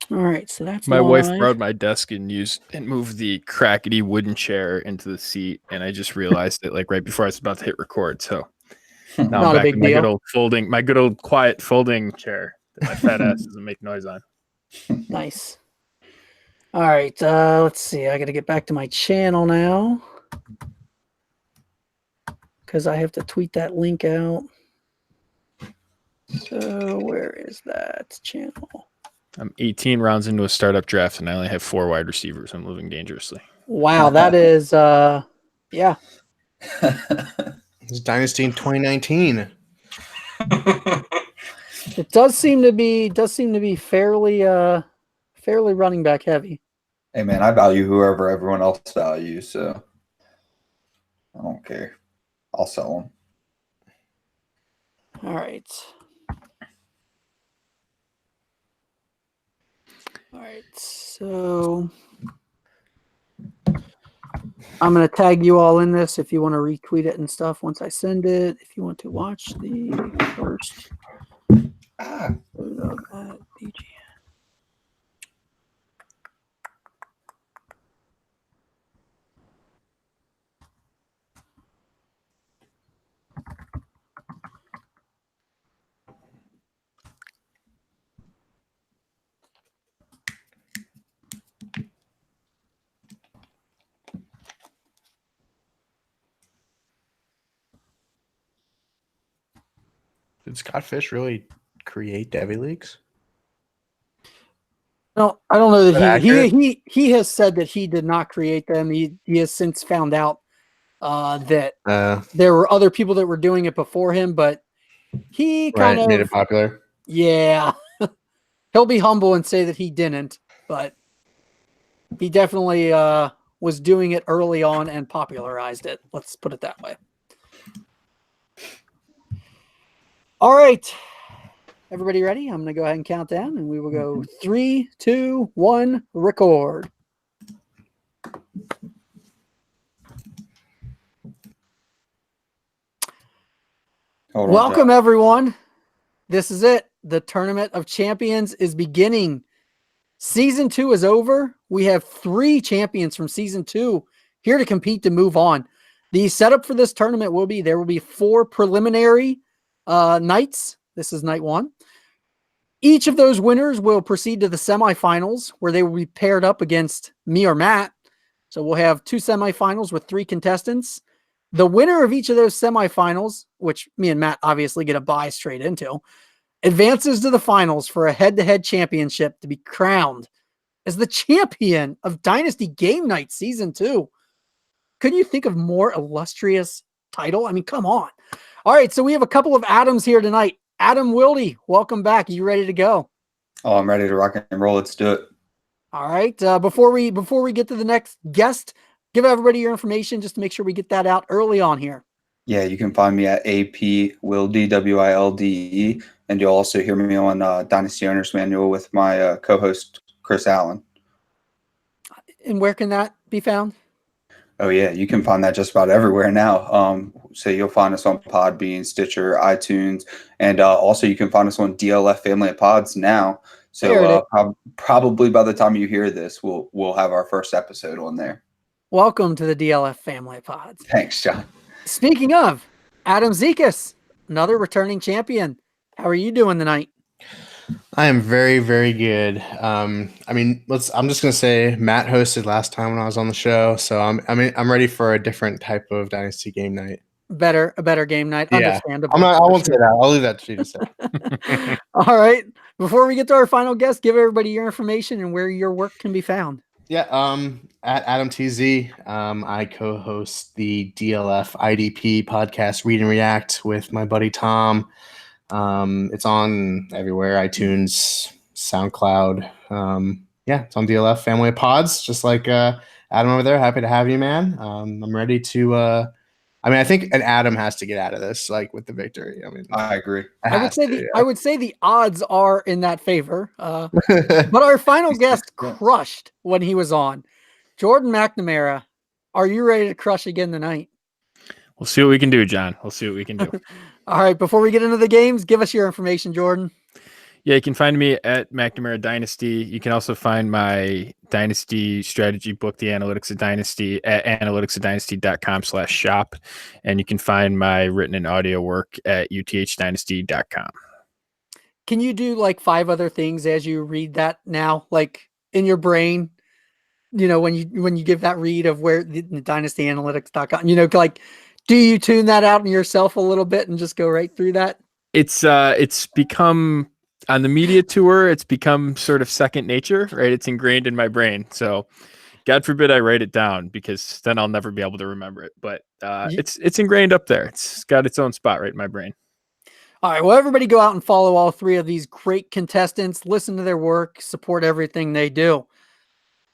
All right, so that's My wife live. borrowed my desk and moved the crackety wooden chair into the seat, and I just realized it like right before I was about to hit record. So now I'm Not a back big in my deal. good old quiet folding chair that my fat ass doesn't make noise on. Nice. All right, let's see. I got to get back to my channel now because I have to tweet that link out. So where is that channel? I'm 18 rounds into a startup draft, and I only have 4 wide receivers. I'm moving dangerously. Wow, that is yeah. It's Dynasty in 2019. It does seem to be fairly running back heavy. Hey man, I value whoever everyone else values, so I don't care. I'll sell them. All right. All right, so I'm going to tag you all in this if you want to retweet it and stuff once I send it. If you want to watch the first photo at DGN. Did Scott Fish really create Devy leagues? No, I don't know Is that that accurate? he has said that he did not create them. He has since found out that there were other people that were doing it before him, but he kind Made it of popular. yeah. He'll be humble and say that he didn't, but he definitely was doing it early on and popularized it. Let's put it that way. All right. Everybody ready? I'm going to go ahead and count down, and we will go 3, 2, 1, record. Welcome, everyone. This is it. The Tournament of Champions is beginning. Season 2 is over. We have 3 champions from Season 2 here to compete to move on. The setup for this tournament will be, there will be 4 preliminary nights. This is night 1. Each of those winners will proceed to the semifinals where they will be paired up against me or Matt. So we'll have 2 semifinals with 3 contestants. The winner of each of those semifinals, which me and Matt obviously get a bye straight into, advances to the finals for a head-to-head championship to be crowned as the champion of Dynasty Game Night Season 2. Couldn't you think of more illustrious title? I mean, come on. All right, so we have a couple of Adams here tonight. Adam Wilde, welcome back. Are you ready to go? Oh, I'm ready to rock and roll. Let's do it. All right. Before we get to the next guest, give everybody your information just to make sure we get that out early on here. Yeah, you can find me at AP Wilde, WILDE, and you'll also hear me on Dynasty Owner's Manual with my co-host Chris Allen. And where can that be found? Oh yeah, you can find that just about everywhere now. So you'll find us on Podbean, Stitcher, iTunes, and also you can find us on DLF Family of Pods now. So probably by the time you hear this, we'll have our first episode on there. Welcome to the DLF Family of Pods. Thanks, John. Speaking of, Adam Zekas, another returning champion. How are you doing tonight? I am very, very good. I'm just gonna say Matt hosted last time when I was on the show, so I'm ready for a different type of Dynasty game night. A better game night. Yeah. Understandable. I won't say that. I'll leave that to you to say. All right. Before we get to our final guest, give everybody your information and where your work can be found. Yeah. At Adam TZ, I co-host the DLF IDP podcast, Read and React, with my buddy Tom. It's on everywhere, iTunes, SoundCloud. It's on DLF Family of Pods, just like Adam over there. Happy to have you, man. I'm ready to I think an Adam has to get out of this, like, with the victory. I agree. I would say the odds are in that favor. But our final guest crushed when he was on. Jordan McNamara, are you ready to crush again tonight? We'll see what we can do, John. We'll see what we can do. All right. Before we get into the games, give us your information, Jordan. Yeah, you can find me at McNamara Dynasty. You can also find my Dynasty strategy book, The Analytics of Dynasty, at analyticsofdynasty.com/shop. And you can find my written and audio work at uthdynasty.com. Can you do like 5 other things as you read that now, like in your brain? When you give that read of where the dynastyanalytics.com, like, do you tune that out in yourself a little bit and just go right through that? It's become, on the media tour, it's become sort of second nature, right? It's ingrained in my brain. So God forbid I write it down, because then I'll never be able to remember it. But it's ingrained up there. It's got its own spot right in my brain. All right. Well, everybody go out and follow all 3 of these great contestants, listen to their work, support everything they do.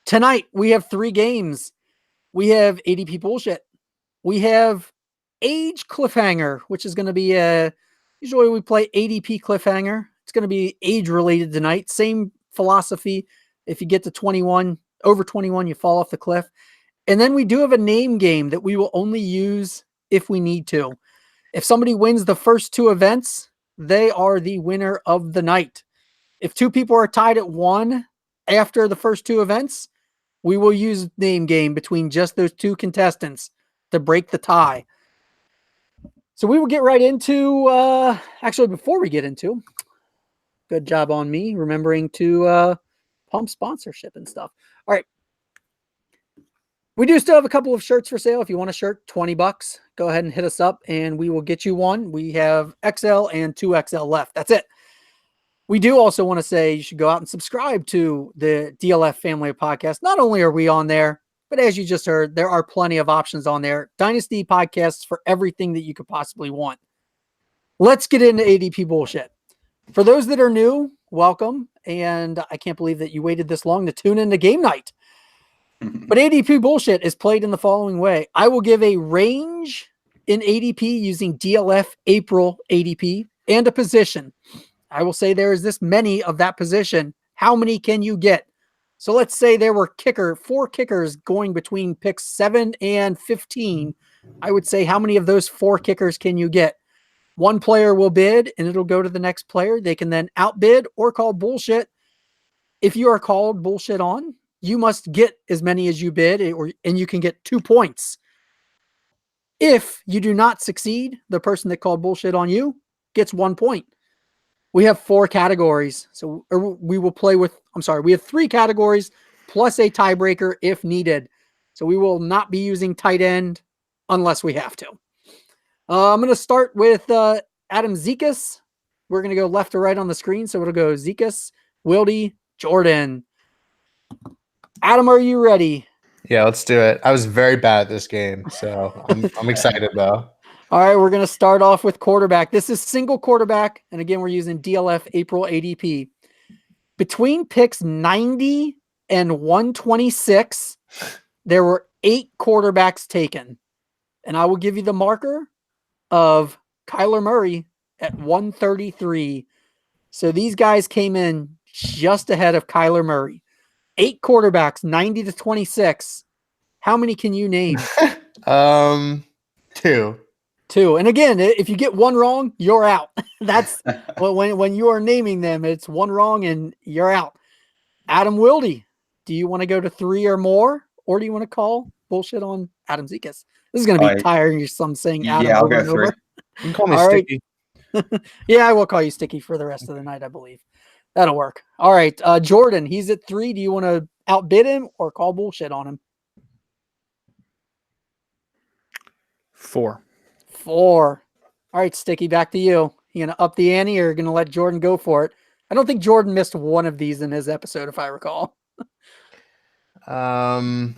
Tonight, we have 3 games. We have ADP bullshit. We have age cliffhanger, which is going to be usually we play ADP cliffhanger. It's going to be age related tonight. Same philosophy. If you get to 21, over 21, you fall off the cliff. And then we do have a name game that we will only use if we need to. If somebody wins the first 2 events, they are the winner of the night. If 2 people are tied at 1 after the first 2 events, we will use name game between just those 2 contestants to break the tie. So we will get right into, actually, before we get into, good job on me remembering to pump sponsorship and stuff. All right. We do still have a couple of shirts for sale. If you want a shirt, $20, go ahead and hit us up and we will get you one. We have XL and 2XL left. That's it. We do also want to say you should go out and subscribe to the DLF family of podcasts. Not only are we on there, but as you just heard, there are plenty of options on there. Dynasty podcasts for everything that you could possibly want. Let's get into ADP bullshit. For those that are new, welcome. And I can't believe that you waited this long to tune into game night. But ADP bullshit is played in the following way. I will give a range in ADP using DLF April ADP and a position. I will say there is this many of that position. How many can you get? So let's say there were 4 kickers going between picks 7 and 15. I would say how many of those 4 kickers can you get? One player will bid and it'll go to the next player. They can then outbid or call bullshit. If you are called bullshit on, you must get as many as you bid, and you can get 2 points. If you do not succeed, the person that called bullshit on you gets 1 point. We have 4 categories. So we will play with, we have 3 categories plus a tiebreaker if needed. So we will not be using tight end unless we have to. I'm going to start with Adam Zekas. We're going to go left to right on the screen. So it'll go Zekas, Wildy, Jordan. Adam, are you ready? Yeah, let's do it. I was very bad at this game, so I'm excited though. All right, we're going to start off with quarterback. This is single quarterback, and again, we're using DLF April ADP. Between picks 90 and 126, there were 8 quarterbacks taken. And I will give you the marker of Kyler Murray at 133. So these guys came in just ahead of Kyler Murray. 8 quarterbacks, 90 to 26. How many can you name? 2. 2. And again, if you get 1 wrong, you're out. That's when you are naming them, it's 1 wrong and you're out. Adam Wildy, do you want to go to 3 or more? Or do you want to call bullshit on Adam Zekas? This is going to be tiring. You're saying Adam over and over. You can call me Sticky. Right. Yeah, I will call you Sticky for the rest of the night, I believe. That'll work. All right. Jordan, he's at 3. Do you want to outbid him or call bullshit on him? 4. 4. All right, Sticky, back to you. You going to up the ante or going to let Jordan go for it? I don't think Jordan missed one of these in his episode, if I recall. I'll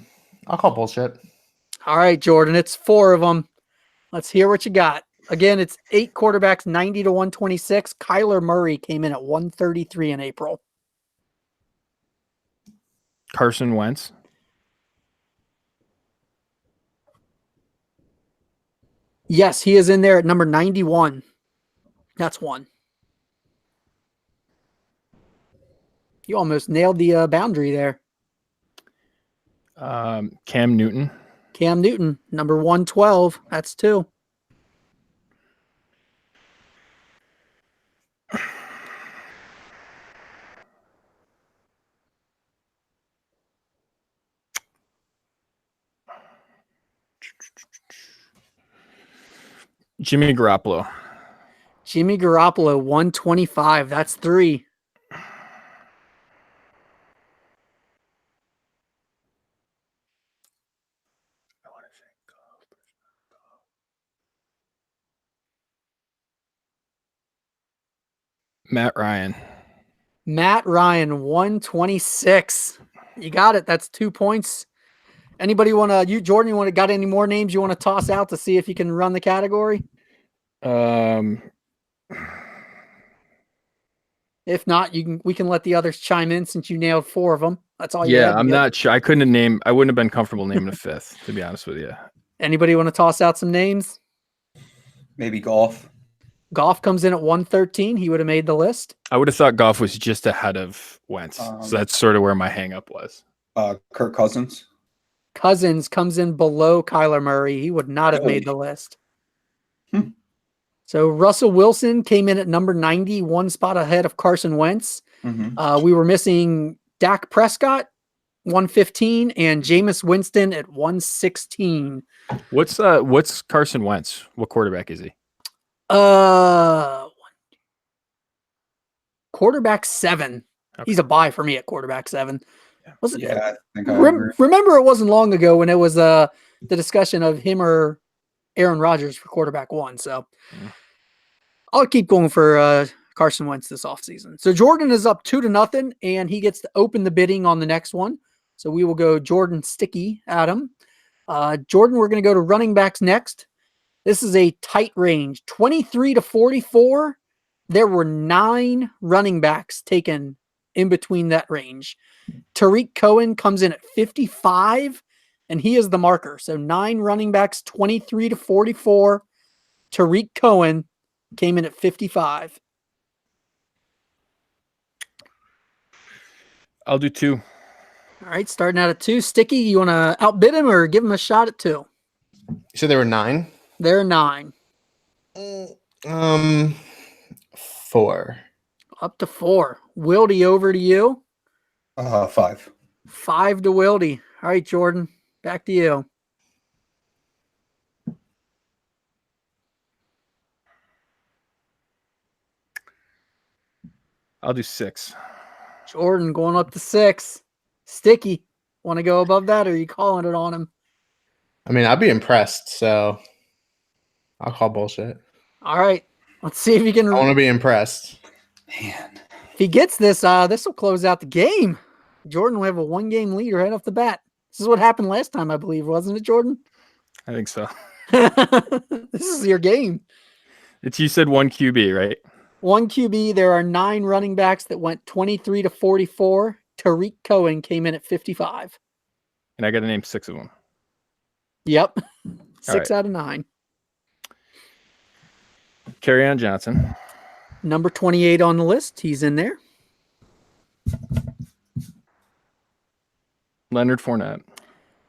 call bullshit. All right, Jordan, it's 4 of them. Let's hear what you got. Again, it's 8 quarterbacks, 90 to 126. Kyler Murray came in at 133 in April. Carson Wentz. Yes, he is in there at number 91. That's 1. You almost nailed the boundary there. Cam Newton. Cam Newton, number 112. That's 2. Jimmy Garoppolo. Jimmy Garoppolo, 125. That's 3. Matt Ryan. Matt Ryan, 126. You got it. That's 2 points. Anybody want to, Jordan, got any more names you want to toss out to see if you can run the category? If not, we can let the others chime in since you nailed 4 of them. That's all you had. Yeah, I'm not sure. I wouldn't have been comfortable naming a 5th, to be honest with you. Anybody want to toss out some names? Maybe Goff. Goff comes in at 113. He would have made the list. I would have thought Goff was just ahead of Wentz. So that's sort of where my hang up was. Kirk Cousins. Cousins comes in below Kyler Murray. He would not have made the list. So Russell Wilson came in at number 90, 1 spot ahead of Carson Wentz. We were missing Dak Prescott, 115, and Jameis Winston at 116. What's Carson Wentz? What quarterback is he? Quarterback 7. Okay. He's a buy for me at quarterback 7. Was it? Yeah, I think I agree. Remember, it wasn't long ago when it was the discussion of him or Aaron Rodgers for quarterback 1. So I'll keep going for Carson Wentz this offseason. So Jordan is up 2-0, and he gets to open the bidding on the next one. So we will go Jordan Sticky, Adam. Jordan, we're going to go to running backs next. This is a tight range, 23 to 44. There were 9 running backs taken in between that range. Tariq Cohen comes in at 55, and he is the marker. So 9 running backs, 23 to 44. Tariq Cohen came in at 55. I'll do 2. All right, starting out at 2. Sticky, you want to outbid him or give him a shot at 2? You said there were 9? There are 9. 4. Up to 4. Wildy, over to you. 5. 5 to Wildy. All right, Jordan, back to you. I'll do 6. Jordan going up to 6. Sticky, want to go above that, or are you calling it on him? I mean, I'd be impressed, so I'll call bullshit. All right, let's see if he can. I want to be impressed. Man, if he gets this, this will close out the game. Jordan will have a 1-game lead right off the bat. This is what happened last time, I believe, wasn't it, Jordan? I think so. This is your game. You said 1 QB, right? 1 QB. There are 9 running backs that went 23 to 44. Tariq Cohen came in at 55. And I got to name 6 of them. Yep. 6 out of 9. Kerryon Johnson. Number 28 on the list. He's in there. Leonard Fournette.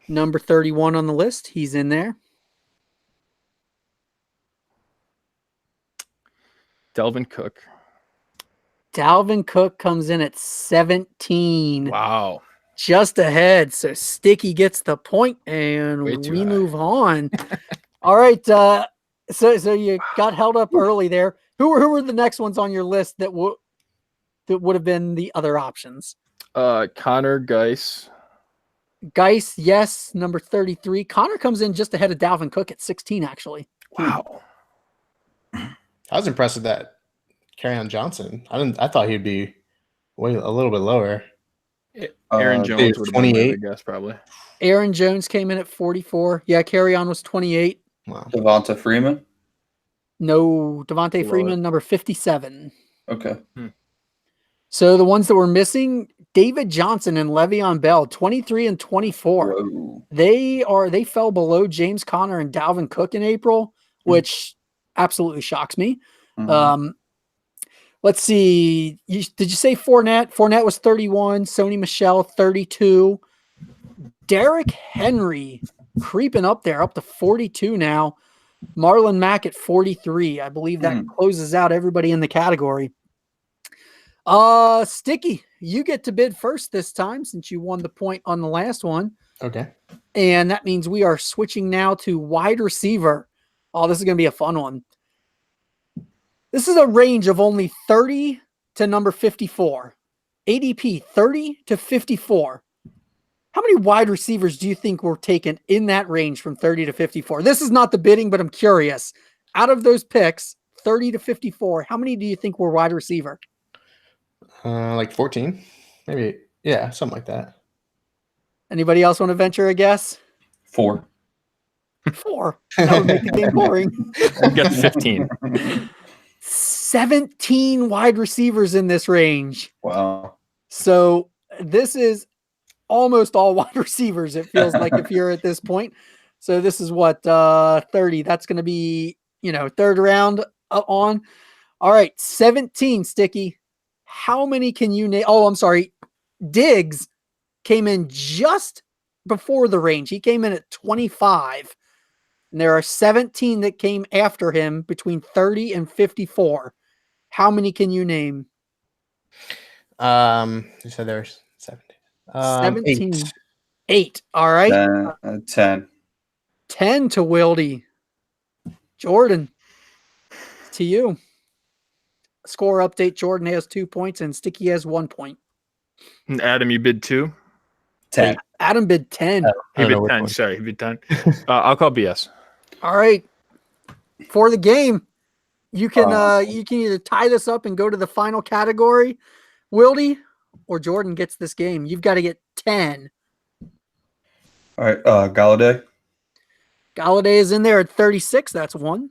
Number 31 on the list. He's in there. Dalvin Cook. Dalvin Cook comes in at 17. Wow. Just ahead. So Sticky gets the point, and we move on. All right. So you got held up early there. Who were the next ones on your list that would have been the other options? Connor Geis. Geis, yes, number 33. Connor comes in just ahead of Dalvin Cook at 16, actually. Wow. I was impressed with that. Kerryon Johnson. I thought he'd be a little bit lower. Aaron Jones would have been 28, I guess, probably. Aaron Jones came in at 44. Yeah, Kerryon was 28. Wow. Devonta Freeman? No, Devonta Freeman, number 57. Okay. So the ones that were missing, David Johnson and Le'Veon Bell, 23 and 24. Whoa. They fell below James Conner and Dalvin Cook in April, which absolutely shocks me. Let's see. Did you say Fournette? Fournette was 31. Sony Michel, 32. Derrick Henry creeping up there, up to 42 now. Marlon Mack at 43. I believe that closes out everybody in the category. Sticky, you get to bid first this time since you won the point on the last one. Okay. And that means we are switching now to wide receiver. Oh, this is going to be a fun one. This is a range of only 30 to number 54. ADP 30 to 54. How many wide receivers do you think were taken in that range from 30 to 54? This is not the bidding, but I'm curious. Out of those picks, 30 to 54, how many do you think were wide receiver? Like 14, maybe. Yeah, something like that. Anybody else want to venture a guess? 4. 4. That would make the game boring. You got 15. 17 wide receivers in this range. Wow. So this is almost all wide receivers, it feels like, if you're at this point. So this is what, 30. That's going to be, third round on. All right, 17, Sticky. How many can you name? Oh, I'm sorry. Diggs came in just before the range. He came in at 25. And there are 17 that came after him between 30 and 54. How many can you name? You said there's 17. 17. 8. All right. 10. 10 to Wildy. Jordan, to you. Score update. Jordan has 2 points and Sticky has 1 point. And Adam, you bid 2? 10. Adam bid 10. He bid 10. Sorry, he bid 10. I'll call BS. All right. For the game, you can either tie this up and go to the final category, Wildy, or Jordan gets this game. You've got to get 10. All right. Galladay. Galladay is in there at 36. That's 1.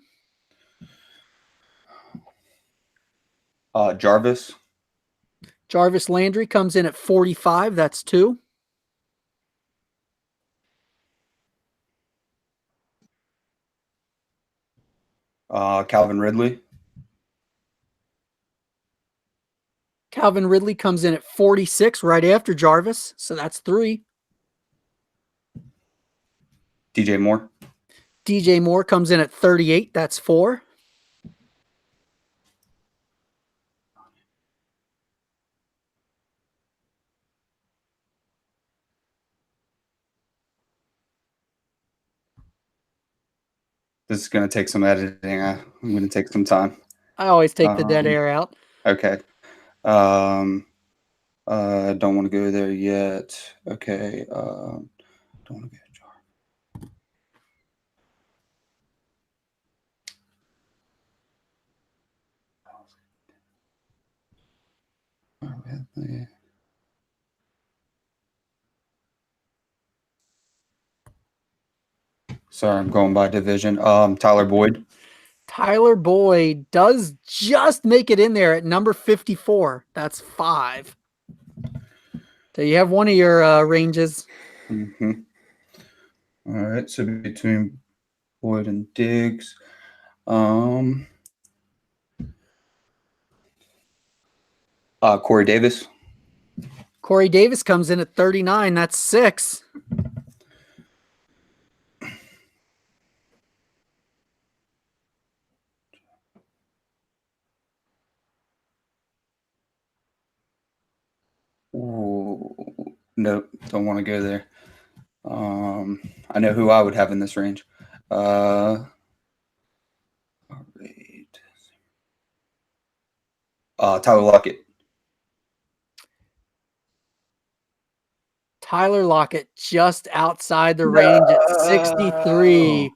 Jarvis. Jarvis Landry comes in at 45. That's 2. Calvin Ridley. Calvin Ridley comes in at 46 right after Jarvis. So that's 3. DJ Moore. DJ Moore comes in at 38. That's 4. This is going to take some editing. I'm going to take some time. I always take the dead air out. Okay. Don't want to go there yet. Okay. Don't want to get a jar. Sorry, I'm going by division. Tyler Boyd. Tyler Boyd does just make it in there at number 54. That's 5. So you have one of your ranges. Mm-hmm. All right. So between Boyd and Diggs. Corey Davis. Corey Davis comes in at 39. That's 6. Ooh, nope, don't want to go there. I know who I would have in this range. All right. Tyler Lockett. Tyler Lockett just outside the range at 63.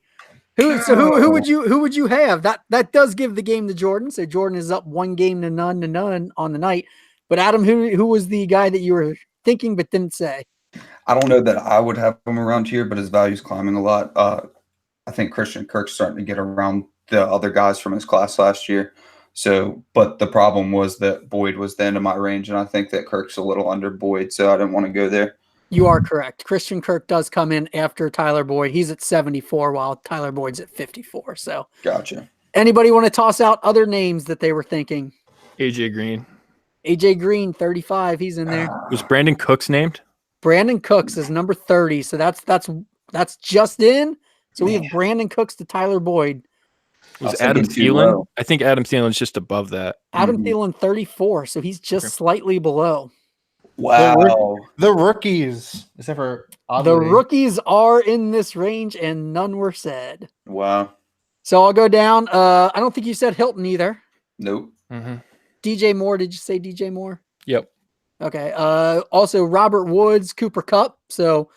Who would you have? That does give the game to Jordan. So Jordan is up 1 game to none on the night. But Adam, who was the guy that you were thinking but didn't say? I don't know that I would have him around here, but his value's climbing a lot. I think Christian Kirk's starting to get around the other guys from his class last year. So, but the problem was that Boyd was the end of my range, and I think that Kirk's a little under Boyd, so I didn't want to go there. You are correct. Christian Kirk does come in after Tyler Boyd. He's at 74 while Tyler Boyd's at 54. So, gotcha. Anybody want to toss out other names that they were thinking? AJ Green. AJ Green, 35. He's in there. Was Brandon Cooks named? Brandon Cooks is number 30. So that's just in. So we have Brandon Cooks to Tyler Boyd. Was Adam Thielen? I think Adam Thielen's just above that. Adam Thielen, 34. So he's just slightly below. Wow. The rookies, except for the rookies are in this range and none were said. Wow. So I'll go down. I don't think you said Hilton either. Nope. Mm-hmm. DJ Moore. Did you say DJ Moore? Yep. Okay. Also Robert Woods, Cooper Kupp. So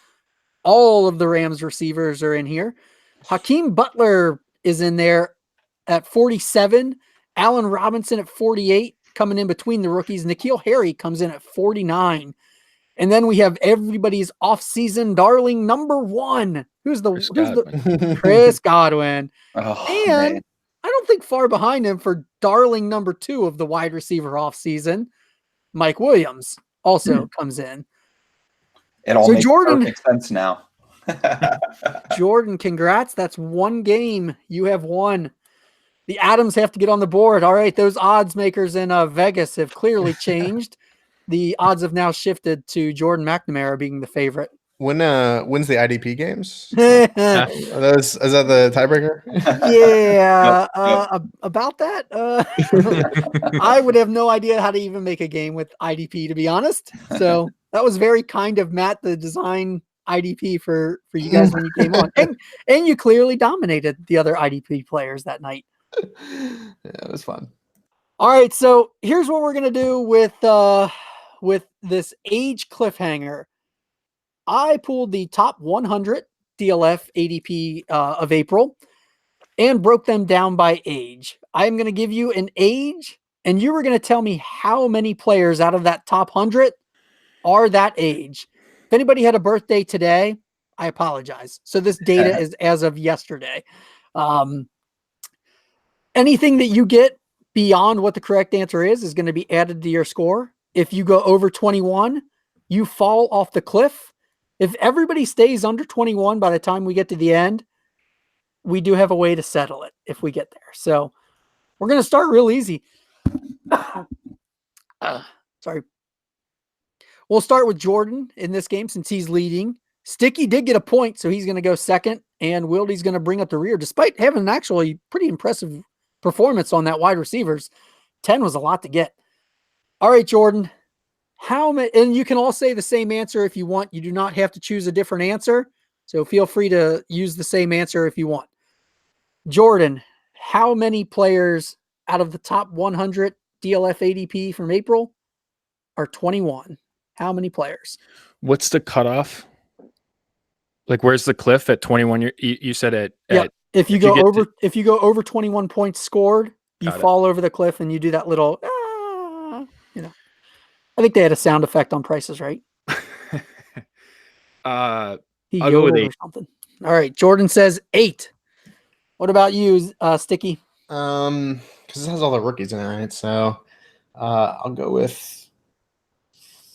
all of the Rams receivers are in here. Hakeem Butler is in there at 47. Allen Robinson at 48, coming in between the rookies. N'Keal Harry comes in at 49. And then we have everybody's off-season darling number 1. Who's the Chris Godwin. Oh, and man. I don't think far behind him for darling number 2 of the wide receiver off-season, Mike Williams also comes in. It all So makes Jordan- perfect sense now. Jordan, congrats. That's 1 game. You have won. The Adams have to get on the board. All right, those odds makers in Vegas have clearly changed. The odds have now shifted to Jordan McNamara being the favorite. When's the IDP games? Yeah, Is that the tiebreaker? about that. I would have no idea how to even make a game with IDP, to be honest. So that was very kind of Matt, the design IDP for you guys when you came on, and you clearly dominated the other IDP players that night. Yeah, it was fun. All right, so here's what we're gonna do with this age cliffhanger. I pulled the top 100 DLF ADP of April and broke them down by age. I'm going to give you an age, and you were going to tell me how many players out of that top 100 are that age. If anybody had a birthday today, I apologize. So this data is as of yesterday. Anything that you get beyond what the correct answer is going to be added to your score. If you go over 21, you fall off the cliff. If everybody stays under 21 by the time we get to the end, we do have a way to settle it if we get there. So we're going to start real easy. Sorry. We'll start with Jordan in this game since he's leading. Sticky did get a point, so he's going to go second, and Wildy's going to bring up the rear, despite having an actually pretty impressive performance on that wide receivers. 10 was a lot to get. All right, Jordan. How many, and you can all say the same answer if you want. You do not have to choose a different answer. So feel free to use the same answer if you want. Jordan, how many players out of the top 100 DLF ADP from April are 21? How many players? What's the cutoff? Like, where's the cliff at 21? You said it. Yeah. If you go over 21 points scored, you fall over the cliff and you do that little, I think they had a sound effect on Prices Right. I'll go with 8. Or something. All right. Jordan says 8. What about you, Sticky? Because it has all the rookies in it, right? So I'll go with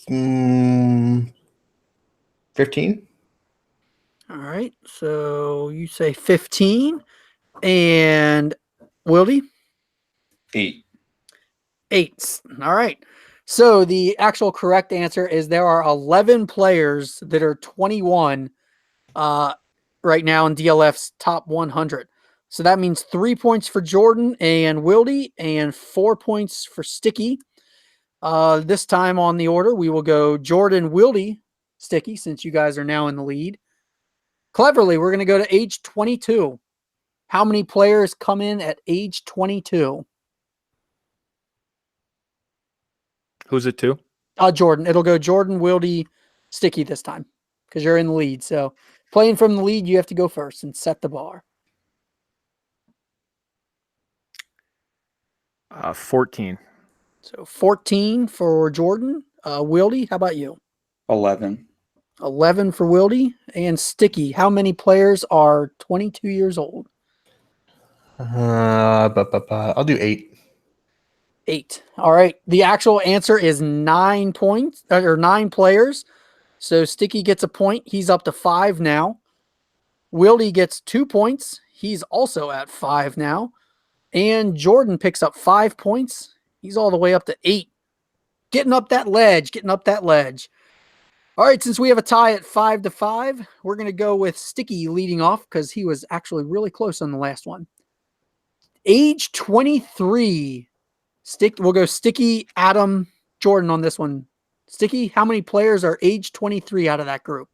15. All right. So you say 15. And Wildy? 8. 8. All right. So the actual correct answer is there are 11 players that are 21 right now in DLF's top 100. So that means 3 points for Jordan and Wildy and 4 points for Sticky. This time on the order, we will go Jordan, Wildy, Sticky, since you guys are now in the lead. Cleverly, we're going to go to age 22. How many players come in at age 22? Who's it to? Jordan. It'll go Jordan, Wildy, Sticky this time because you're in the lead. So playing from the lead, you have to go first and set the bar. 14. So 14 for Jordan. Wildy, how about you? 11. 11 for Wildy. And Sticky, how many players are 22 years old? I'll do 8. 8. All right. The actual answer is 9 points or 9 players. So Sticky gets a point. He's up to 5 now. Wildy gets 2 points. He's also at 5 now. And Jordan picks up 5 points. He's all the way up to 8. Getting up that ledge. All right. Since we have a tie at 5-5, we're going to go with Sticky leading off because he was actually really close on the last one. Age 23. We'll go Sticky, Adam, Jordan on this one. Sticky, how many players are age 23 out of that group?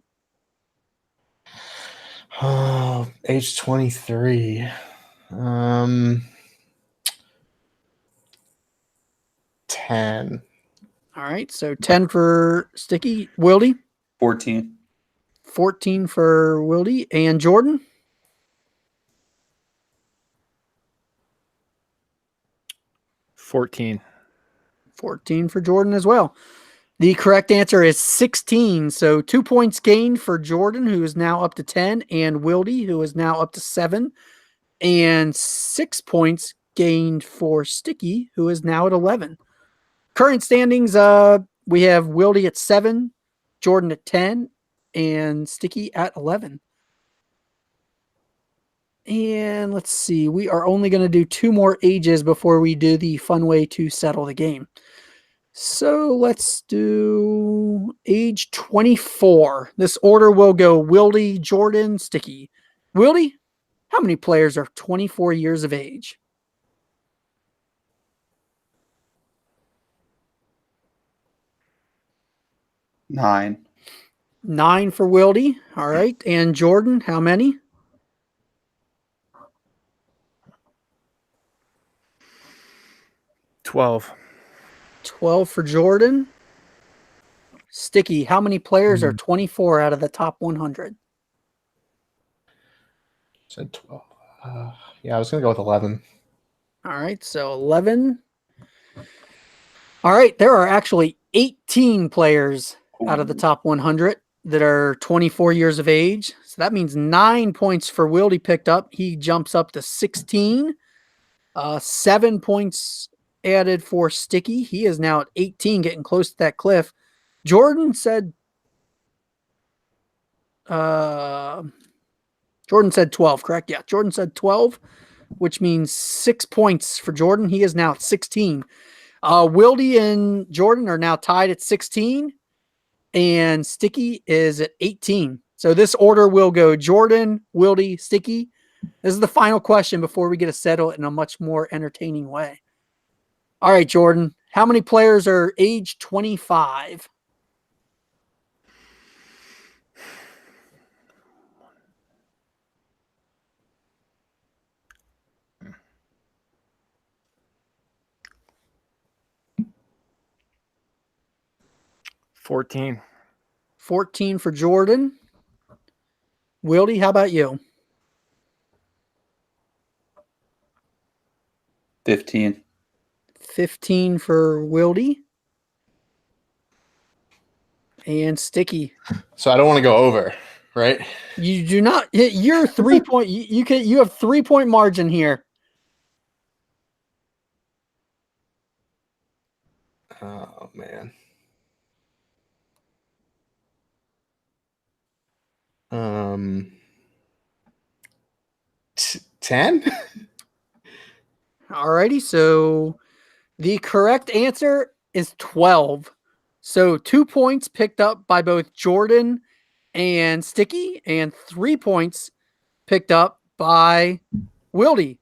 Oh, age 23. $10. All right, so 10 for Sticky. Wildy? 14. 14 for Wildy. And Jordan? 14. 14 for Jordan as well. The correct answer is 16. So 2 points gained for Jordan, who is now up to 10, and Wildy, who is now up to 7, and 6 points gained for Sticky, who is now at 11. Current standings, we have Wildy at 7, Jordan at 10, and Sticky at 11. And let's see, we are only going to do 2 more ages before we do the fun way to settle the game. So let's do age 24. This order will go Wildy, Jordan, Sticky. Wildy, how many players are 24 years of age? Nine. 9 for Wildy. All right. And Jordan, how many? 12. 12 for Jordan. Sticky, how many players are 24 out of the top 100? Said 12. Yeah, I was going to go with 11. All right, so 11. All right, there are actually 18 players out of the top 100 that are 24 years of age. So that means 9 points for Wildy picked up. He jumps up to 16. 7 points added for Sticky. He is now at 18, getting close to that cliff. Jordan said 12, correct? Yeah, Jordan said 12, which means 6 points for Jordan. He is now at 16. Wildy and Jordan are now tied at 16, and Sticky is at 18. So this order will go Jordan, Wildy, Sticky. This is the final question before we get to settle it in a much more entertaining way. All right, Jordan, how many players are age 25? $14. 14 for Jordan. Wildy, how about you? 15. 15 for Wildy. And Sticky. So I don't want to go over, right? You do not hit your 3 point. You have 3-point margin here. Oh man. 10? Alrighty, so the correct answer is 12. So 2 points picked up by both Jordan and Sticky, and 3 points picked up by Wildy,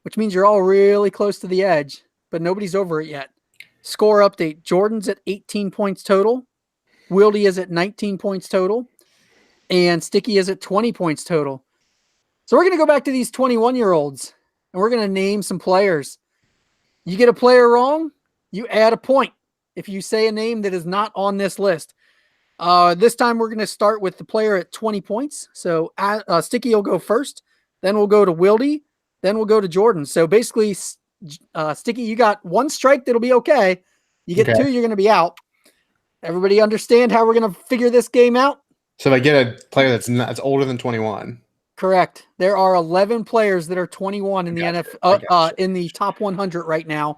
which means you're all really close to the edge, but nobody's over it yet. Score update. Jordan's at 18 points total. Wildy is at 19 points total. And Sticky is at 20 points total. So we're going to go back to these 21-year-olds, and we're going to name some players. You get a player wrong, you add a point if you say a name that is not on this list. This time we're going to start with the player at 20 points. So Sticky will go first, then we'll go to Wildy, then we'll go to Jordan. So basically, Sticky, you got 1 strike that'll be okay. You get 2, you're going to be out. Everybody understand how we're going to figure this game out? So if I get a player that's older than 21. Correct. There are 11 players that are 21 in the NFL in the top 100 right now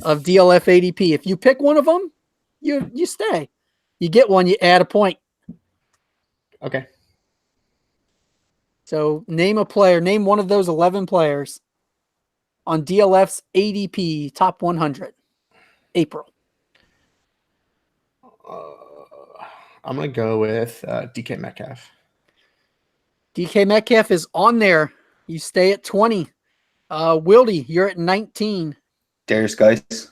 of DLF ADP. If you pick one of them, you stay. You get one, you add a point. Okay. So name a player. Name one of those 11 players on DLF's ADP top 100. April. I'm going to go with DK Metcalf. DK Metcalf is on there. You stay at 20. Wildy, you're at 19. Darius Geis.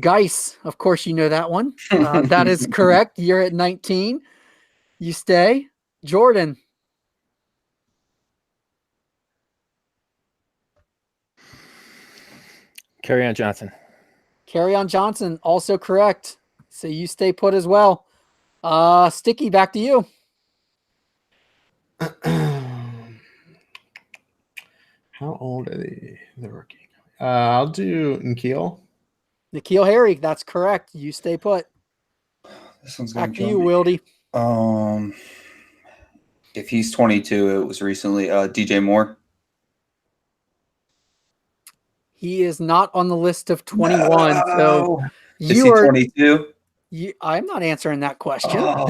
Geis, of course you know that one. That is correct. You're at 19. You stay. Jordan. Kerryon Johnson. Kerryon Johnson, also correct. So you stay put as well. Sticky, back to you. How old are the rookie? I'll do N'Keal. N'Keal Harry, that's correct. You stay put. This one's going back to you, Wildy. If he's 22, it was recently DJ Moore. He is not on the list of 21. No. So is he 22? I'm not answering that question. Oh,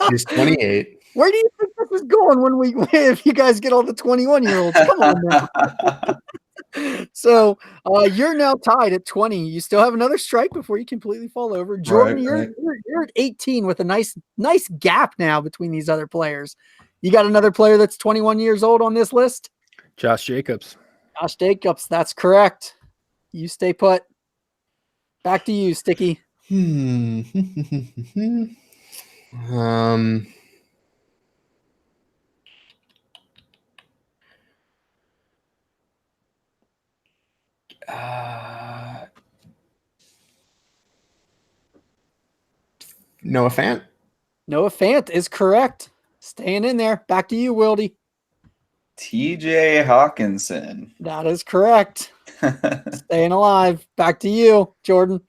he's 28. Where do you think this is going if you guys get all the 21-year-olds? Come on now. So you're now tied at 20. You still have another strike before you completely fall over. Jordan, you're at 18 with a nice gap now between these other players. You got another player that's 21 years old on this list? Josh Jacobs. Josh Jacobs, that's correct. You stay put. Back to you, Sticky. Noah Fant. Noah Fant is correct. Staying in there. Back to you, Wildy. TJ Hawkinson. That is correct. Staying alive. Back to you, Jordan.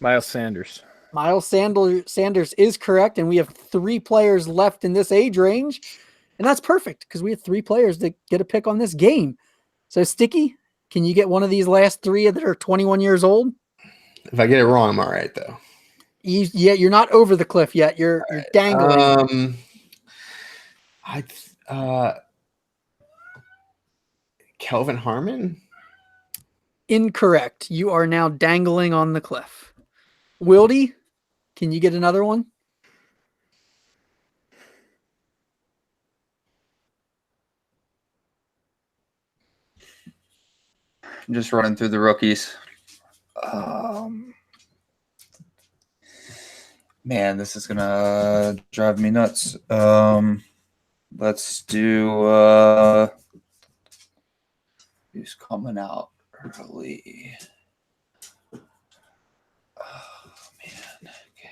Miles Sanders. Miles Sanders is correct, and we have 3 players left in this age range, and that's perfect because we have 3 players that get a pick on this game. So, Sticky, can you get one of these last 3 that are 21 years old? If I get it wrong, I'm all right, though. You're not over the cliff yet. You're dangling. Kelvin Harmon? Incorrect. You are now dangling on the cliff. Wildy, can you get another one? I'm just running through the rookies. Man, this is gonna drive me nuts. Let's do who's coming out early. Oh man, okay.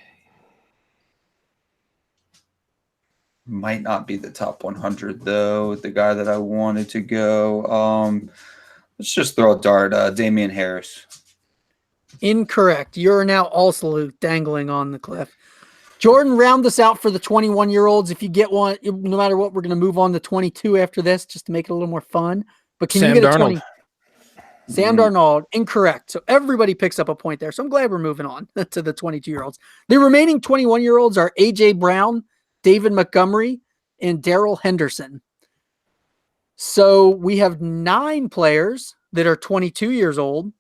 Might not be the top 100 though. The guy that I wanted to go. Let's just throw a dart. Damian Harris. Incorrect. You're now also dangling on the cliff. Jordan, round this out for the 21-year-olds. If you get one, no matter what, we're going to move on to 22 after this just to make it a little more fun. But can you get a 20? Sam Darnold, incorrect. So everybody picks up a point there. So I'm glad we're moving on to the 22-year-olds. The remaining 21-year-olds are A.J. Brown, David Montgomery, and Darrell Henderson. So we have 9 players that are 22 years old.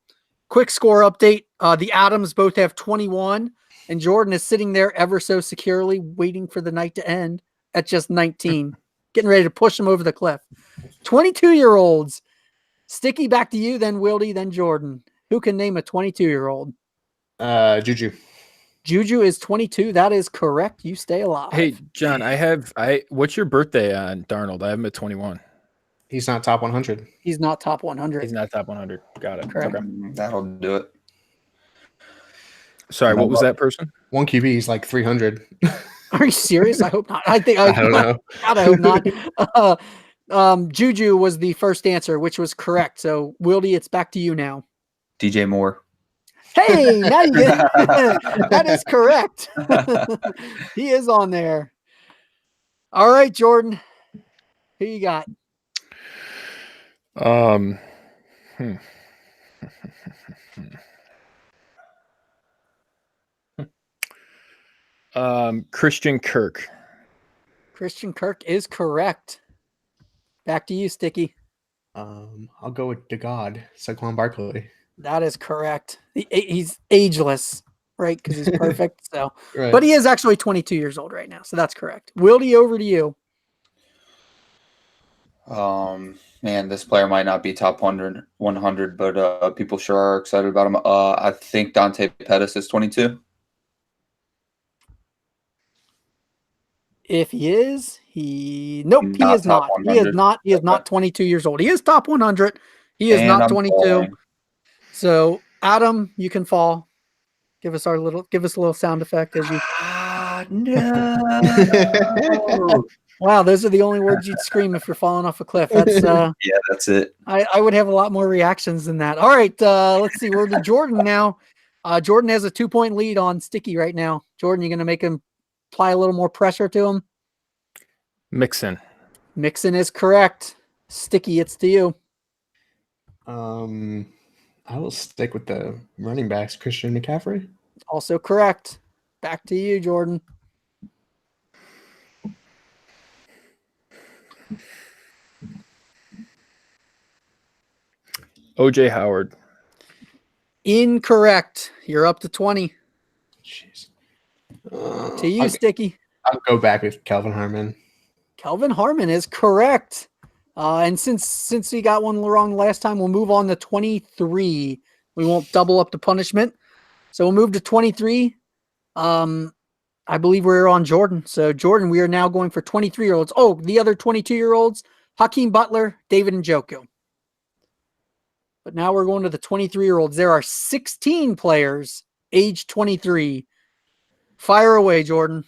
Quick score update. The Adams both have 21, and Jordan is sitting there ever so securely waiting for the night to end at just 19, getting ready to push him over the cliff. 22-year-olds. Sticky, back to you, then Wildy, then Jordan. Who can name a 22-year-old? Juju. Juju is 22. That is correct. You stay alive. Hey, John, what's your birthday on Darnold? I have him at 21. He's not top 100. He's not top 100. He's not top 100. Got it. Correct. Okay. That'll do it. Sorry, what was that person? One QB is like 300. Are you serious? I hope not. I don't know. God, I hope not. Juju was the first answer, which was correct. So, Wildy, it's back to you now. DJ Moore. Hey, now you get that is correct. He is on there. All right, Jordan. Who you got? Christian Kirk. Christian Kirk is correct. Back to you, Sticky. I'll go with DeGod, Saquon Barkley. That is correct. He's ageless, right? Because he's perfect. So, Right. But he is actually 22 years old right now. So that's correct. Wildy, over to you. Man, this player might not be top 100, but people sure are excited about him. I think Dante Pettis is 22. If he is, Nope, he Not is top not. He is 100. not. He is not 22 years old. He is top 100. He is And not I'm 22. falling. So Adam, you can fall. Give us a little sound effect as you. No. Wow, those are the only words you'd scream if you're falling off a cliff. That's Yeah, that's it. I would have a lot more reactions than that. All right, let's see. We're to Jordan now. Jordan has a 2-point lead on Sticky right now. Jordan, you gonna make him apply a little more pressure to him? Mixon. Mixon is correct. Sticky, it's to you. I will stick with the running backs. Christian McCaffrey. Also correct. Back to you, Jordan. OJ Howard. Incorrect. You're up to 20. Jeez. To you, Sticky. I'll go back with Kelvin Harmon. Kelvin Harmon is correct. And since we got one wrong last time, we'll move on to 23. We won't double up the punishment. So we'll move to 23. I believe we're on Jordan. So Jordan, we are now going for 23-year-olds. Oh, the other 22-year-olds, Hakeem Butler, David Njoku. But now we're going to the 23-year-olds. There are 16 players age 23. Fire away, Jordan.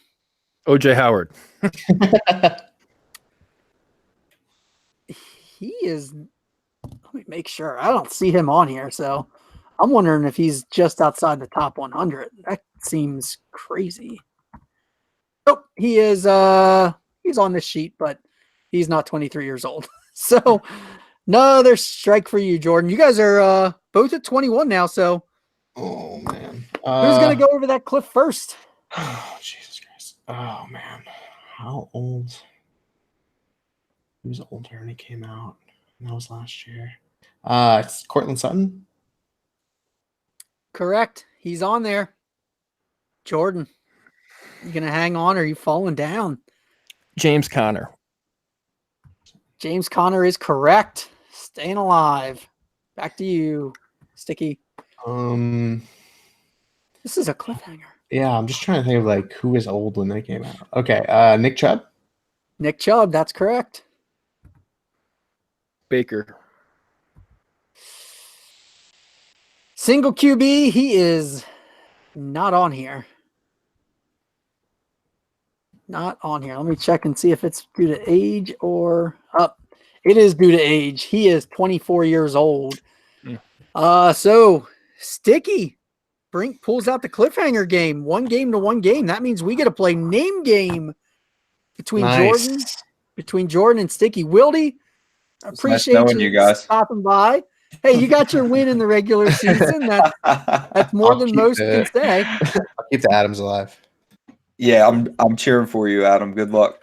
OJ Howard. He is, let me make sure. I don't see him on here, so I'm wondering if he's just outside the top 100. That seems crazy. Nope, he is he's on this sheet, but he's not 23 years old. So another strike for you, Jordan. You guys are both at 21 now, so Oh man. who's gonna go over that cliff first? Oh, Jesus Christ. Oh man. How old? He was older when he came out. And that was last year. It's Cortland Sutton. Correct. He's on there. Jordan, you gonna hang on or are you falling down? James Conner. James Conner is correct. Staying alive. Back to you, Sticky. This is a cliffhanger. Yeah, I'm just trying to think of like who was old when they came out. Okay, Nick Chubb. Nick Chubb, that's correct. Baker. Single QB, he is not on here. Not on here. Let me check and see if it's due to age or up. It is due to age. He is 24 years old. So Sticky pulls out the cliffhanger game. 1 game to 1 game. That means we get to play name game between Jordan and Sticky. Wildy, appreciate knowing you guys stopping by. Hey, you got your win in the regular season. That's more than most can say. I'll keep the Adams alive. Yeah, I'm cheering for you, Adam. Good luck.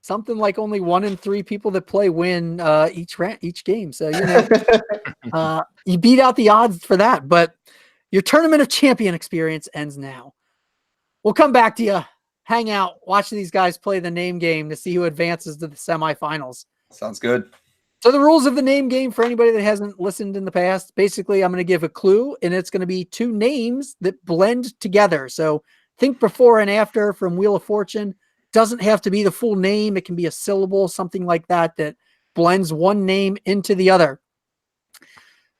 Something like only 1 in 3 people that play win each game. So you beat out the odds for that. But your Tournament of Champion experience ends now. We'll come back to you, hang out, watch these guys play the name game to see who advances to the semifinals. Sounds good. So the rules of the name game, for anybody that hasn't listened in the past, basically I'm going to give a clue, and it's going to be 2 names that blend together. So think before and after from Wheel of Fortune. Doesn't have to be the full name. It can be a syllable, something like that blends one name into the other.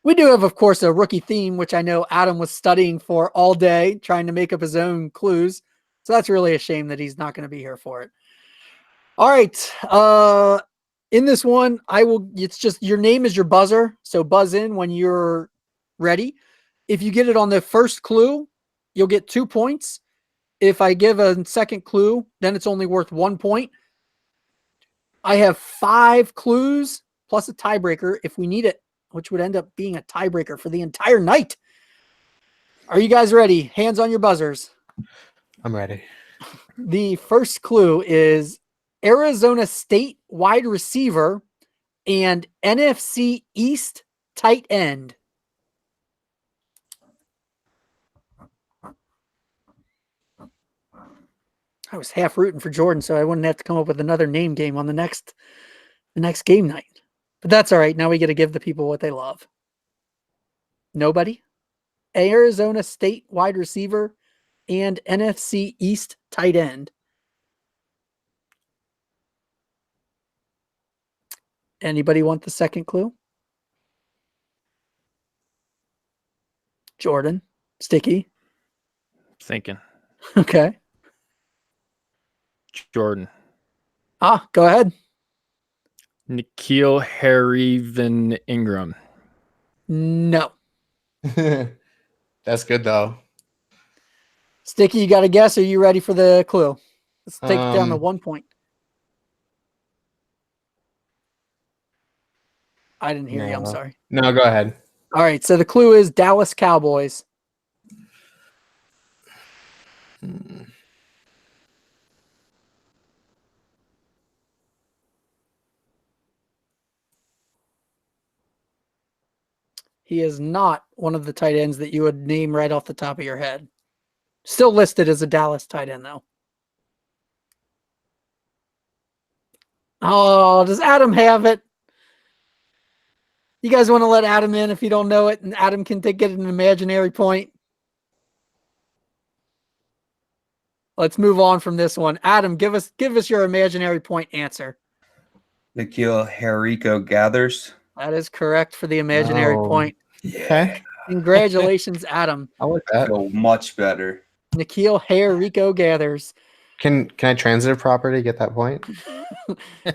We do have, of course, a rookie theme, which I know Adam was studying for all day, trying to make up his own clues. So that's really a shame that he's not going to be here for it. All right. In this one, it's just your name is your buzzer. So buzz in when you're ready. If you get it on the first clue, you'll get 2 points. If I give a second clue, then it's only worth 1 point. I have 5 clues plus a tiebreaker if we need it, which would end up being a tiebreaker for the entire night. Are you guys ready? Hands on your buzzers. I'm ready. The first clue is Arizona State wide receiver and NFC East tight end. I was half rooting for Jordan, so I wouldn't have to come up with another name game on the next game night. But that's all right. Now we get to give the people what they love. Nobody? Arizona State wide receiver and NFC East tight end. Anybody want the second clue? Jordan, Sticky. Thinking. Okay. Jordan. Go ahead. Nikhil Harrivan Ingram. No. That's good though. Sticky, you got a guess? Are you ready for the clue? Let's take it down to 1 point. I didn't hear you. I'm sorry. No, go ahead. All right. So the clue is Dallas Cowboys. He is not one of the tight ends that you would name right off the top of your head. Still listed as a Dallas tight end, though. Oh, does Adam have it? You guys want to let Adam in if you don't know it, and Adam can get an imaginary point? Let's move on from this one. Adam, give us your imaginary point answer. Nikhil Hariko Gathers. That is correct for the imaginary point. Okay. Congratulations, Adam. I like I that. feel much better. Nikhil Hariko Gathers. Can I transitive property get that point?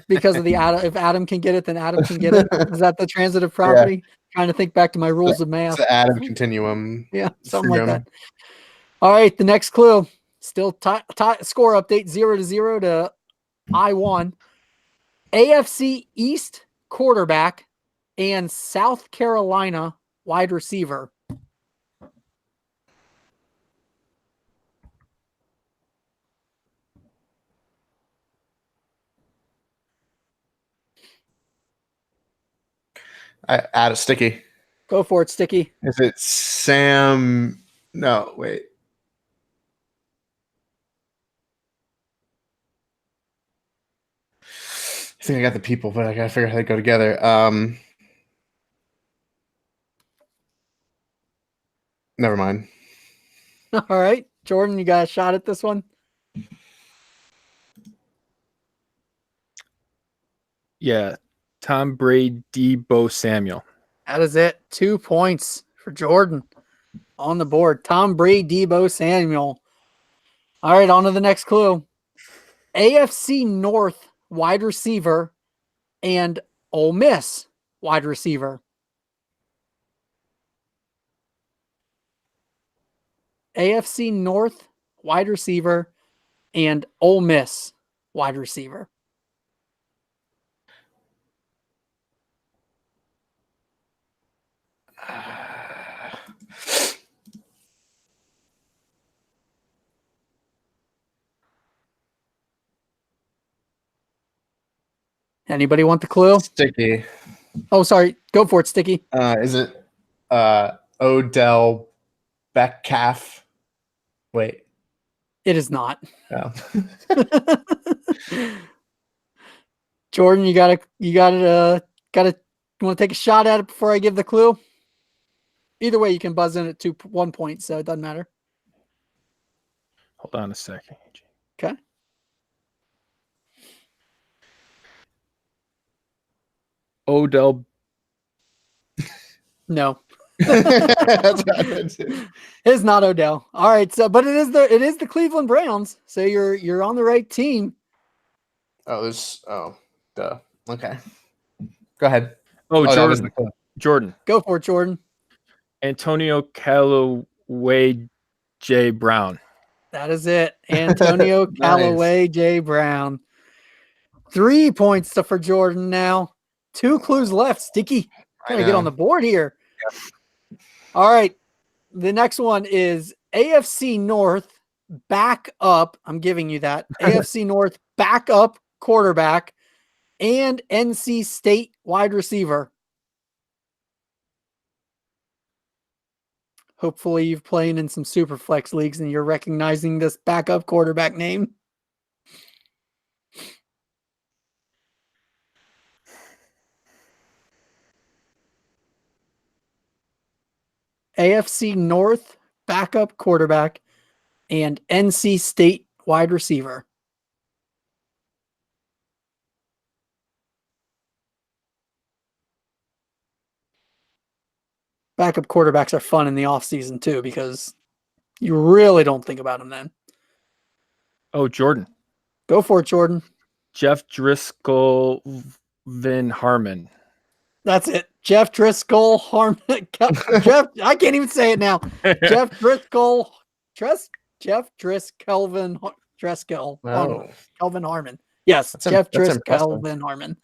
Because of the Adam, if Adam can get it, then Adam can get it. Is that the transitive property? Trying to think back to my rules of math. It's the Adam continuum. Yeah, something like that. All right, the next clue. Still score update 0-0 to I1. AFC East quarterback and South Carolina wide receiver. I add a Sticky. Go for it, Sticky. Is it Sam? No, wait. I think I got the people, but I gotta figure out how they go together. Never mind. All right, Jordan, you got a shot at this one? Yeah. Tom Brady, Bo Samuel. That is it. 2 points for Jordan on the board. Tom Brady, Debo Samuel. All right, on to the next clue. AFC North wide receiver and Ole Miss wide receiver. AFC North wide receiver and Ole Miss wide receiver. Anybody want the clue? Sticky. Oh, sorry. Go for it, Sticky. Is it Odell Beckham? Wait. It is not. No. Jordan, you want to take a shot at it before I give the clue? Either way, you can buzz in at 1 point, so it doesn't matter. Hold on a second. Okay. Odell. No. That's what I meant to. It's not Odell. All right, so but it is the Cleveland Browns. So you're on the right team. Duh. Okay. Go ahead. Oh, that was Jordan. the clue. Jordan. Go for it, Jordan. Antonio Callaway J. Brown. That is it. Antonio Nice. Callaway J. Brown. 3 points for Jordan now. 2 clues left. Sticky. Trying to get on the board here. Yep. All right. The next one is AFC North backup. I'm giving you that. AFC North backup quarterback and NC State wide receiver. Hopefully you've played in some super flex leagues and you're recognizing this backup quarterback name. AFC North backup quarterback and NC State wide receiver. Backup quarterbacks are fun in the offseason too, because you really don't think about them then. Oh, Jordan. Go for it, Jordan. Jeff Driscoll, Vin Harmon. That's it. Jeff Driscoll, Harmon. Jeff, I can't even say it now. Jeff Driscoll, Jeff Driscoll, Driscoll, Oh. Kelvin Harmon. Yes, Jeff that's Driscoll, Harmon.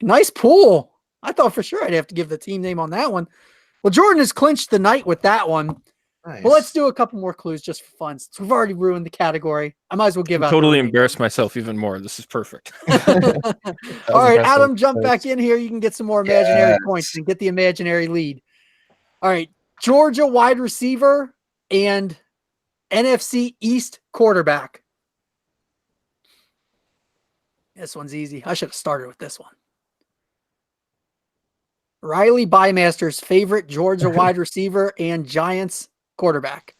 Nice pool. I thought for sure I'd have to give the team name on that one. Well, Jordan has clinched the night with that one. Nice. Well, let's do a couple more clues just for fun. Since we've already ruined the category, I might as well give out. Totally embarrassed myself even more. This is perfect. All right, Adam, jump back in here. You can get some more imaginary points and get the imaginary lead. All right, Georgia wide receiver and NFC East quarterback. This one's easy. I should have started with this one. Riley Bymaster's favorite Georgia wide receiver and Giants quarterback.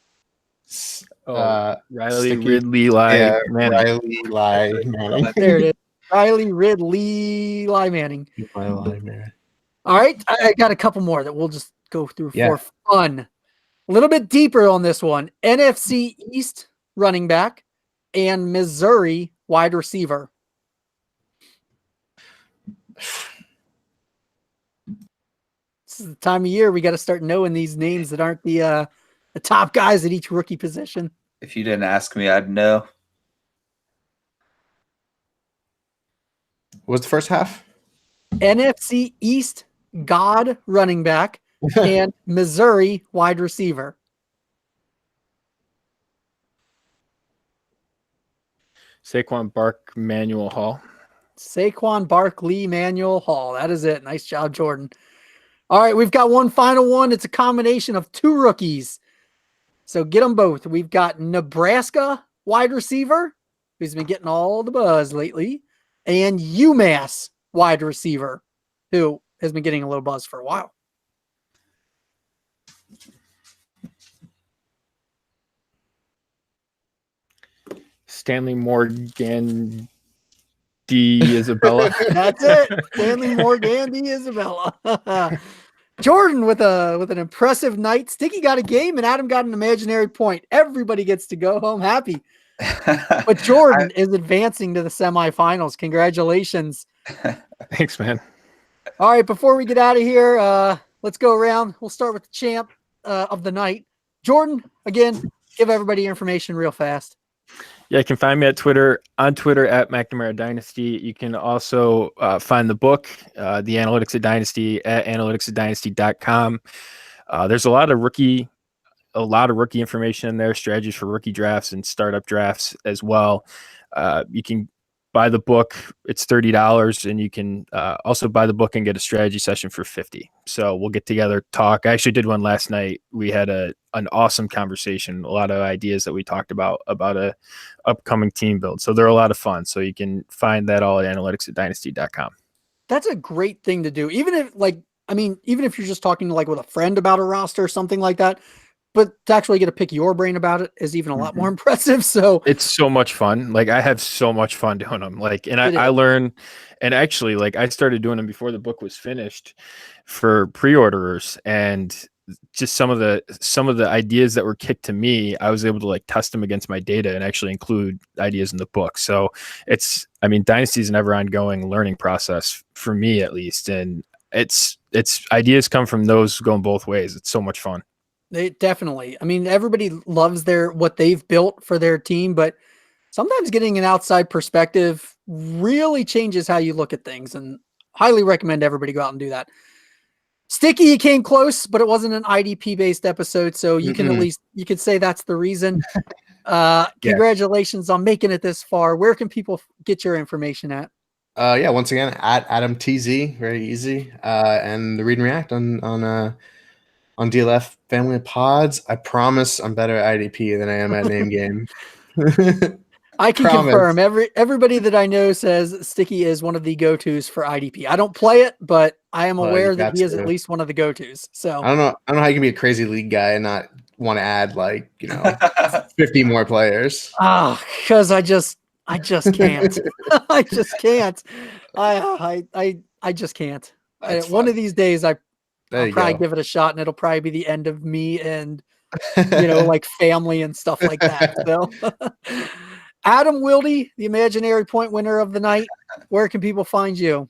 Riley Ridley Manning. Riley Manning. There it is. Riley Ridley Manning. All right, I got a couple more that we'll just go through for fun. A little bit deeper on this one. NFC East running back and Missouri wide receiver. This is the time of year we got to start knowing these names that aren't the top guys at each rookie position. If you didn't ask me, I'd know. What was the first half? NFC East God running back and Missouri wide receiver. Saquon Manuel Hall. Saquon Barkley Manuel Hall. That is it. Nice job, Jordan. All right, we've got one final one. It's a combination of two rookies. So get them both. We've got Nebraska wide receiver, who's been getting all the buzz lately, and UMass wide receiver, who has been getting a little buzz for a while. Stanley Morgan D. Isabella. That's it. Stanley Morgan D. Isabella. Jordan with an impressive night. Sticky got a game and Adam got an imaginary point. Everybody gets to go home happy. But Jordan is advancing to the semifinals. Congratulations. Thanks, man. All right, before we get out of here, let's go around. We'll start with the champ of the night. Jordan, again, give everybody your information real fast. Yeah, you can find me on Twitter at McNamara Dynasty. You can also find the book, The Analytics of Dynasty, at analyticsofdynasty.com. There's a lot of rookie information in there, strategies for rookie drafts and startup drafts as well. You can buy the book. It's $30, and you can also buy the book and get a strategy session for $50. So we'll get together, talk. I actually did one last night. We had an awesome conversation, a lot of ideas that we talked about a upcoming team build. So they're a lot of fun. So you can find that all at analyticsofdynasty.com. That's a great thing to do. Even if you're just talking with a friend about a roster or something like that, but to actually get to pick your brain about it is even a lot more impressive. So it's so much fun. I have so much fun doing them. I learn, and actually, I started doing them before the book was finished for pre-orderers, and just some of the ideas that were kicked to me, I was able to test them against my data and actually include ideas in the book. So Dynasty is an ever ongoing learning process for me, at least. And it's ideas come from those going both ways. It's so much fun. They definitely. Everybody loves what they've built for their team, but sometimes getting an outside perspective really changes how you look at things, and highly recommend everybody go out and do that. Sticky, you came close, but it wasn't an IDP based episode, so you can at least say that's the reason. Congratulations on making it this far. Where can people get your information at? Once again, at Adam TZ, very easy. And the Read and React on DLF Family of Pods. I promise I'm better at IDP than I am at name game. I can confirm. Everybody that I know says Sticky is one of the go-tos for IDP. I don't play it, but I am aware that he is at least one of the go-tos. So I don't know how you can be a crazy league guy and not want to add 50 more players. Because I just can't. I just can't. I just can't. One of these days, I'll probably give it a shot, and it'll probably be the end of me and, you know, like family and stuff like that. So Adam Wilde, the imaginary point winner of the night, where can people find you?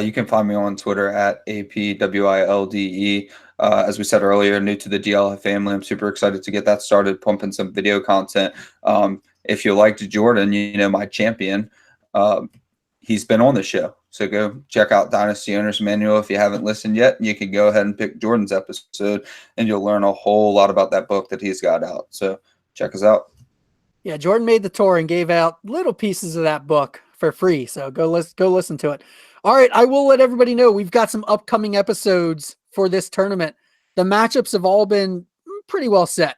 You can find me on Twitter at APWILDE. As we said earlier, new to the DLF family. I'm super excited to get that started, pumping some video content. If you liked Jordan, you know, my champion, he's been on the show. So go check out Dynasty Owner's Manual. If you haven't listened yet, you can go ahead and pick Jordan's episode, and you'll learn a whole lot about that book that he's got out. So check us out. Yeah, Jordan made the tour and gave out little pieces of that book for free. So go listen to it. All right, I will let everybody know we've got some upcoming episodes for this tournament. The matchups have all been pretty well set.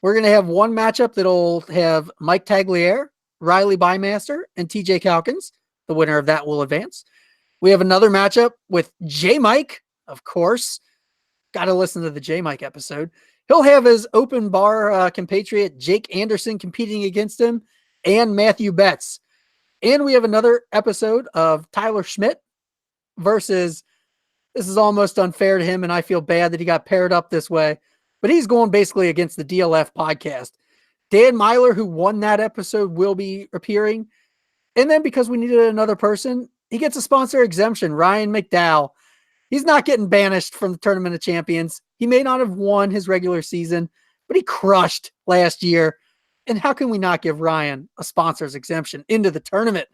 We're going to have one matchup that'll have Mike Tagliere, Riley Bymaster, and TJ Calkins. The winner of that will advance. We have another matchup with J Mike, of course. Got to listen to the J Mike episode. He'll have his open bar compatriot Jake Anderson competing against him, and Matthew Betts. And we have another episode of Tyler Schmidt versus, this is almost unfair to him, and I feel bad that he got paired up this way, but he's going basically against the DLF podcast. Dan Myler, who won that episode, will be appearing. And then because we needed another person, he gets a sponsor exemption, Ryan McDowell. He's not getting banished from the Tournament of Champions. He may not have won his regular season, but he crushed last year. And how can we not give Ryan a sponsor's exemption into the tournament?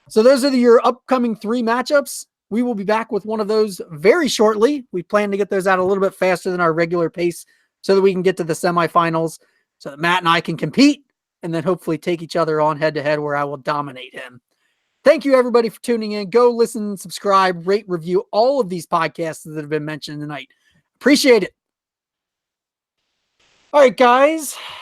So those are your upcoming 3 matchups. We will be back with one of those very shortly. We plan to get those out a little bit faster than our regular pace so that we can get to the semifinals, so that Matt and I can compete and then hopefully take each other on head-to-head where I will dominate him. Thank you, everybody, for tuning in. Go listen, subscribe, rate, review all of these podcasts that have been mentioned tonight. Appreciate it. All right, guys.